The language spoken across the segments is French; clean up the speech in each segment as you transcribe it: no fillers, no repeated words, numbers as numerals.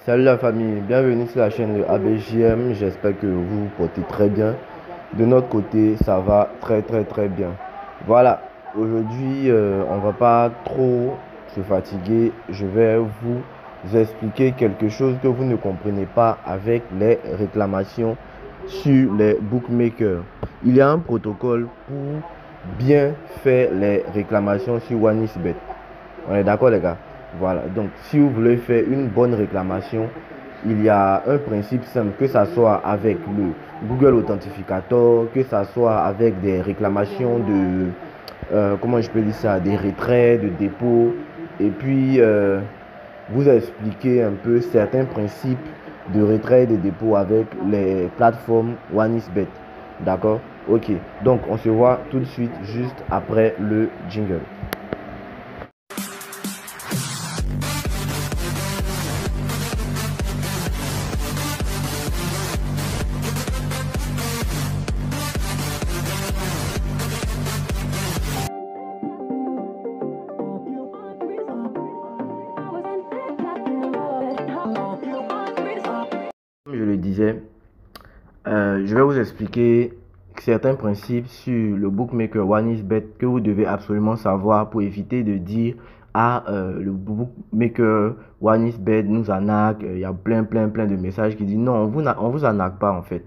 Salut la famille, bienvenue sur la chaîne de ABJM. J'espère que vous vous portez très bien. De notre côté, ça va très bien. Voilà, aujourd'hui, on va pas trop se fatiguer. Je vais vous expliquer quelque chose que vous ne comprenez pas avec les réclamations sur les bookmakers. Il y a un protocole pour bien faire les réclamations sur OneXBet. On est d'accord les gars? Voilà, donc si vous voulez faire une bonne réclamation, il y a un principe simple, que ça soit avec le Google Authentificator, que ça soit avec des réclamations de, comment je peux dire ça, des retraits, de dépôts, et puis vous expliquer un peu certains principes de retrait et de dépôt avec les plateformes OneXBet. D'accord? Ok, donc on se voit tout de suite juste après le jingle. Comme je le disais, je vais vous expliquer certains principes sur le bookmaker OneXBet que vous devez absolument savoir pour éviter de dire le bookmaker OneXBet nous arnaque. Il y a plein de messages qui disent non, on vous arnaque pas en fait.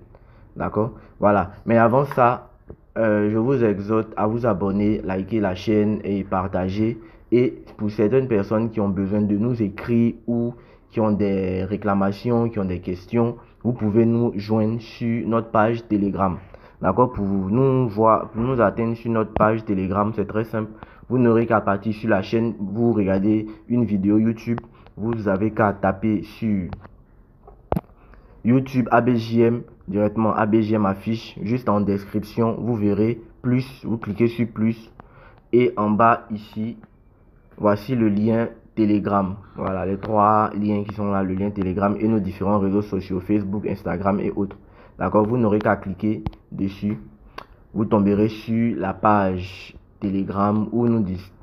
D'accord? Voilà. Mais avant ça, je vous exhorte à vous abonner, liker la chaîne et partager. Et pour certaines personnes qui ont besoin de nous écrire ou qui ont des réclamations, qui ont des questions, vous pouvez nous joindre sur notre page Telegram. D'accord? Pour nous atteindre sur notre page Telegram, c'est très simple. Vous n'aurez qu'à partir sur la chaîne, vous regardez une vidéo YouTube, vous avez qu'à taper sur YouTube ABJM, directement ABJM affiche, juste en description, vous verrez plus, vous cliquez sur plus et en bas ici, voici le lien Telegram. Voilà les trois liens qui sont là, le lien Telegram et nos différents réseaux sociaux, Facebook, Instagram et autres. D'accord, vous n'aurez qu'à cliquer dessus. Vous tomberez sur la page Telegram où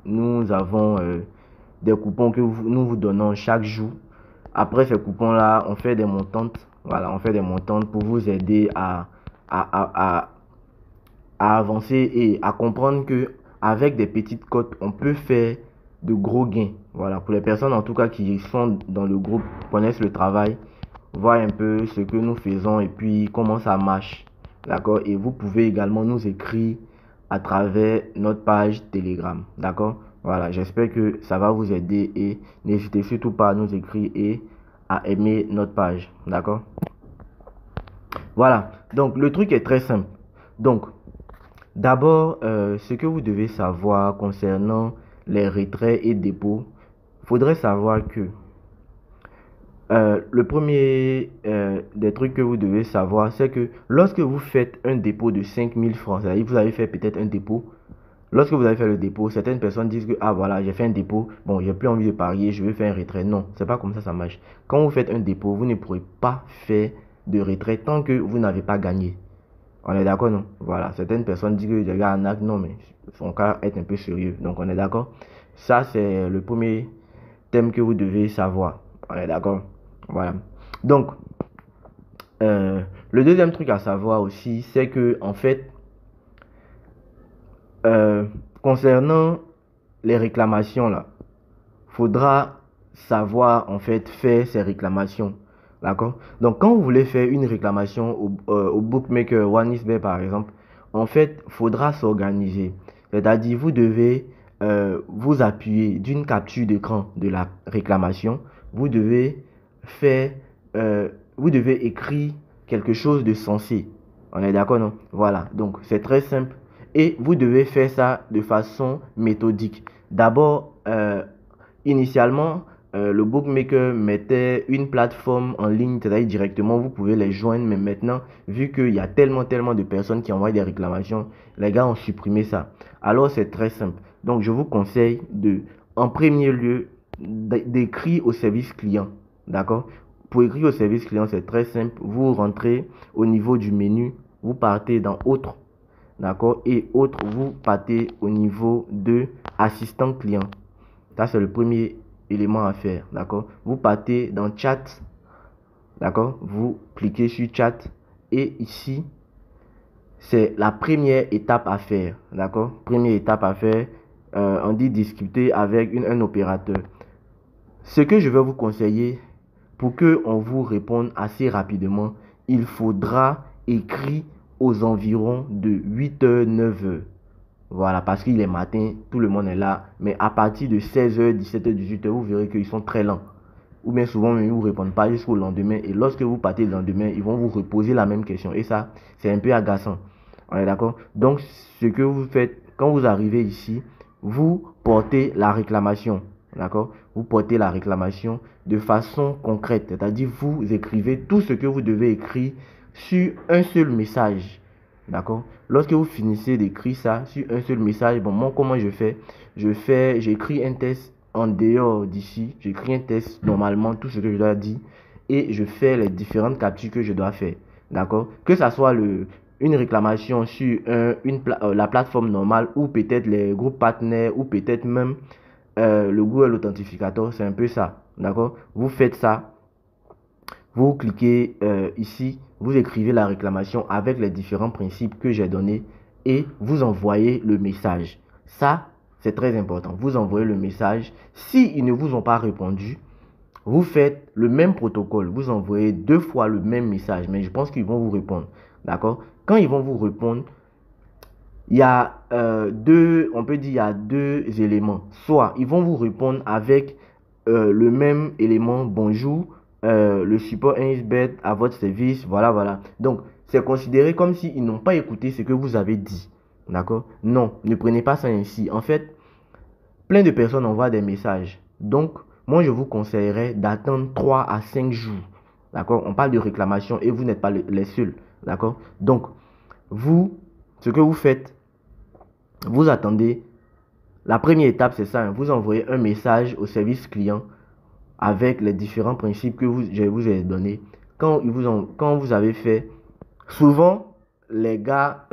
nous avons des coupons que nous vous donnons chaque jour. Après ces coupons-là, on fait des montantes. Voilà, on fait des montantes pour vous aider à avancer et à comprendre que avec des petites cotes, on peut faire de gros gains. Voilà, pour les personnes en tout cas qui sont dans le groupe, connaissent le travail, voient un peu ce que nous faisons et puis comment ça marche. D'accord? Et vous pouvez également nous écrire à travers notre page Telegram. D'accord? Voilà, j'espère que ça va vous aider et n'hésitez surtout pas à nous écrire et à aimer notre page. D'accord? Voilà, donc le truc est très simple. Donc, d'abord, ce que vous devez savoir concernant les retraits et dépôts, faudrait savoir que le premier des trucs que vous devez savoir, c'est que lorsque vous faites un dépôt de 5000 francs, c'est-à-dire vous avez fait peut-être un dépôt, lorsque vous avez fait le dépôt, certaines personnes disent que, ah voilà, j'ai fait un dépôt, bon, j'ai plus envie de parier, je vais faire un retrait. Non, c'est pas comme ça marche. Quand vous faites un dépôt, vous ne pourrez pas faire de retrait tant que vous n'avez pas gagné. On est d'accord, non? Voilà, certaines personnes disent que les gars arnaquent, non, mais son cas est un peu sérieux. Donc, on est d'accord? Ça, c'est le premier thème que vous devez savoir. On est d'accord? Voilà. Donc, le deuxième truc à savoir aussi, c'est que, en fait, concernant les réclamations, là, faudra savoir, en fait, faire ces réclamations. D'accord? Donc, quand vous voulez faire une réclamation au bookmaker OneXBet, par exemple, en fait, faudra s'organiser. C'est-à-dire, vous devez vous appuyer d'une capture d'écran de la réclamation. Vous devez faire, vous devez écrire quelque chose de sensé. On est d'accord, non? Voilà. Donc, c'est très simple. Et vous devez faire ça de façon méthodique. D'abord, initialement, le bookmaker mettait une plateforme en ligne, c'est-à-dire directement, vous pouvez les joindre. Mais maintenant, vu qu'il y a tellement de personnes qui envoient des réclamations, les gars ont supprimé ça. Alors, c'est très simple. Donc, je vous conseille en premier lieu, d'écrire au service client. D'accord? Pour écrire au service client, c'est très simple. Vous rentrez au niveau du menu, vous partez dans Autres. D'accord? Et Autres, vous partez au niveau de Assistant client. Ça, c'est le premier élément à faire. D'accord? Vous partez dans Chat. D'accord? Vous cliquez sur chat et ici, c'est la première étape à faire. D'accord? Première étape à faire, on dit discuter avec un opérateur. Ce que je vais vous conseiller, pour que on vous réponde assez rapidement, il faudra écrire aux environs de 8h, 9h. Voilà, parce qu'il est matin, tout le monde est là. Mais à partir de 16h, 17h, 18h, vous verrez qu'ils sont très lents. Ou bien souvent, ils ne vous répondent pas jusqu'au lendemain. Et lorsque vous partez le lendemain, ils vont vous reposer la même question. Et ça, c'est un peu agaçant. On est d'accord? Donc, ce que vous faites, quand vous arrivez ici, vous portez la réclamation. D'accord? Vous portez la réclamation de façon concrète. C'est-à-dire, vous écrivez tout ce que vous devez écrire sur un seul message. D'accord? Lorsque vous finissez d'écrire ça sur un seul message, bon, moi, comment je fais? J'écris un test en dehors d'ici. J'écris un test normalement, tout ce que je dois dire, et je fais les différentes captures que je dois faire. D'accord? Que ça soit une réclamation sur la plateforme normale, ou peut-être les groupes partenaires, ou peut-être même le Google Authentificator, c'est un peu ça. D'accord? Vous faites ça. Vous cliquez ici, vous écrivez la réclamation avec les différents principes que j'ai donnés et vous envoyez le message. Ça, c'est très important. Vous envoyez le message. S'ils ne vous ont pas répondu, vous faites le même protocole. Vous envoyez 2 fois le même message, mais je pense qu'ils vont vous répondre. D'accord? Quand ils vont vous répondre, il y a on peut dire il y a 2 éléments. Soit ils vont vous répondre avec le même élément bonjour, le support 1xBet à votre service, voilà, voilà. Donc, c'est considéré comme s'ils n'ont pas écouté ce que vous avez dit. D'accord? Non, ne prenez pas ça ainsi. En fait, plein de personnes envoient des messages. Donc, moi, je vous conseillerais d'attendre 3 à 5 jours. D'accord? On parle de réclamation et vous n'êtes pas les seuls. D'accord? Donc, vous, ce que vous faites, vous attendez. La première étape, c'est ça. Hein, vous envoyez un message au service client avec les différents principes que je vous ai donnés. Quand vous avez fait, souvent, les gars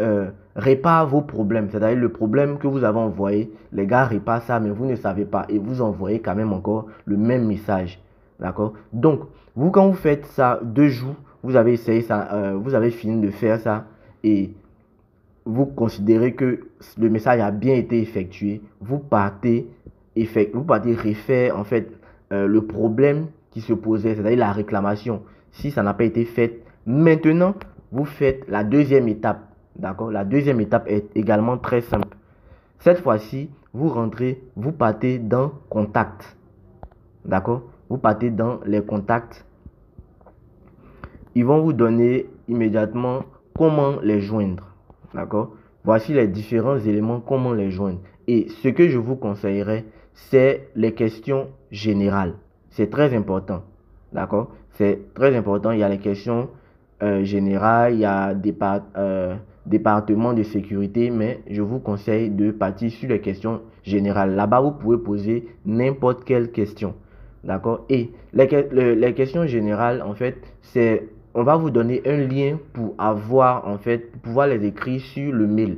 réparent vos problèmes. C'est-à-dire le problème que vous avez envoyé, les gars réparent ça, mais vous ne savez pas. Et vous envoyez quand même encore le même message. D'accord? Donc, vous, quand vous faites ça 2 jours, vous avez essayé ça, vous avez fini de faire ça et vous considérez que le message a bien été effectué, vous partez refaire en fait le problème qui se posait, c'est-à-dire la réclamation. Si ça n'a pas été fait, maintenant vous faites la deuxième étape. D'accord? La deuxième étape est également très simple. Cette fois-ci, vous partez dans contact. D'accord? Vous partez dans les contacts. Ils vont vous donner immédiatement comment les joindre. D'accord? Voici les différents éléments, comment les joindre. Et ce que je vous conseillerais, c'est les questions générales. C'est très important. D'accord? C'est très important. Il y a les questions générales, il y a département de sécurité, mais je vous conseille de partir sur les questions générales. Là-bas, vous pouvez poser n'importe quelle question. D'accord? Et les questions générales, en fait, on va vous donner un lien pour pouvoir les écrire sur le mail.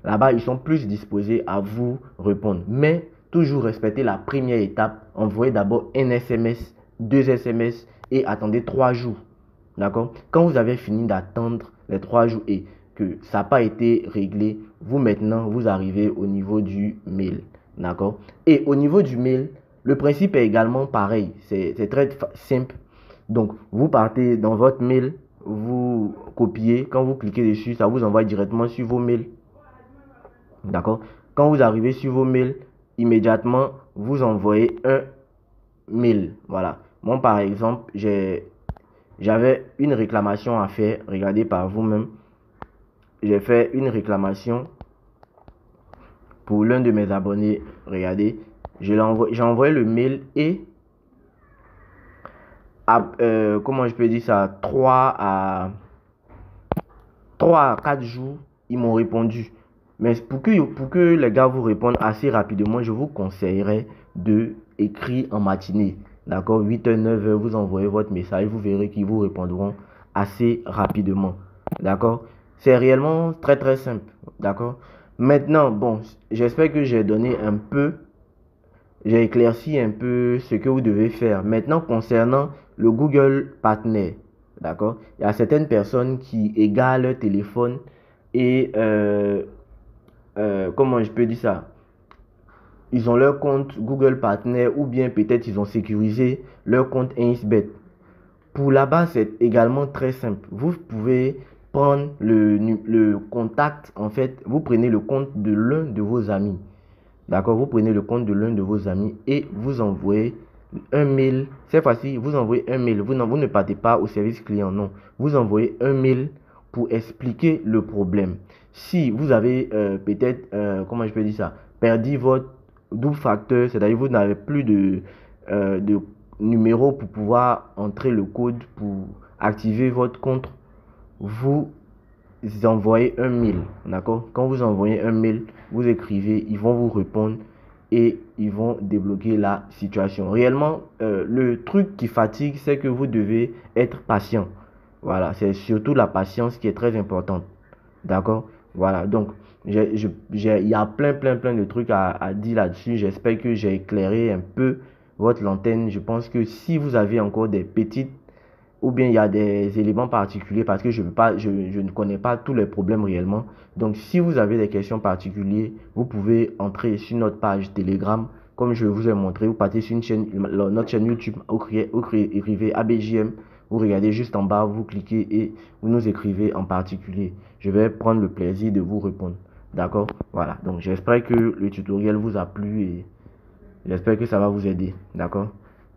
Là-bas, ils sont plus disposés à vous répondre. Mais toujours respectez la première étape. Envoyez d'abord un SMS, 2 SMS et attendez 3 jours. D'accord? Quand vous avez fini d'attendre les 3 jours et que ça n'a pas été réglé, maintenant, vous arrivez au niveau du mail. D'accord? Et au niveau du mail, le principe est également pareil. C'est très simple. Donc, vous partez dans votre mail, vous copiez. Quand vous cliquez dessus, ça vous envoie directement sur vos mails. D'accord? Quand vous arrivez sur vos mails, immédiatement, vous envoyez un mail. Voilà. Moi, par exemple, j'avais une réclamation à faire. Regardez par vous-même. J'ai fait une réclamation pour l'un de mes abonnés. Regardez. J'ai envoyé le mail et comment je peux dire ça, 3 à 4 jours, ils m'ont répondu. Mais pour que les gars vous répondent assez rapidement, je vous conseillerais de écrire en matinée. D'accord? 8h, 9h, vous envoyez votre message, vous verrez qu'ils vous répondront assez rapidement. D'accord? C'est réellement très très simple. D'accord? Maintenant, bon, j'espère que j'ai éclairci un peu ce que vous devez faire. Maintenant, concernant le Google Partner, D'accord? Il y a certaines personnes qui égarent leur téléphone et comment je peux dire ça? Ils ont leur compte Google Partner ou bien peut-être ils ont sécurisé leur compte Ainsbet. Pour là-bas, c'est également très simple. Vous pouvez prendre le contact, en fait, vous prenez le compte de l'un de vos amis. D'accord? Vous prenez le compte de l'un de vos amis et vous envoyez un mail. Cette fois-ci, vous envoyez un mail. Vous ne partez pas au service client, non. Vous envoyez un mail pour expliquer le problème. Si vous avez peut-être, comment je peux dire ça, perdu votre double facteur, c'est-à-dire vous n'avez plus de numéro pour pouvoir entrer le code pour activer votre compte, vous envoyez un mail, d'accord? Quand vous envoyez un mail, vous écrivez, ils vont vous répondre et ils vont débloquer la situation. Réellement, le truc qui fatigue, c'est que vous devez être patient. Voilà, c'est surtout la patience qui est très importante. D'accord? Voilà, donc il y a plein de trucs à dire là-dessus. J'espère que j'ai éclairé un peu votre lanterne. Je pense que si vous avez encore des petites ou bien il y a des éléments particuliers parce que je ne connais pas tous les problèmes réellement. Donc, si vous avez des questions particulières, vous pouvez entrer sur notre page Telegram. Comme je vous ai montré, vous partez sur notre chaîne YouTube, vous écrivez ABJM, vous regardez juste en bas, vous cliquez et vous nous écrivez en particulier. Je vais prendre le plaisir de vous répondre. D'accord? Voilà. Donc, j'espère que le tutoriel vous a plu et j'espère que ça va vous aider. D'accord?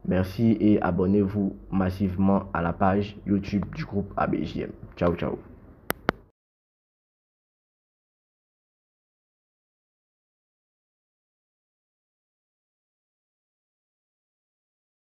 Merci et abonnez-vous massivement à la page YouTube du groupe ABJM. Ciao, ciao.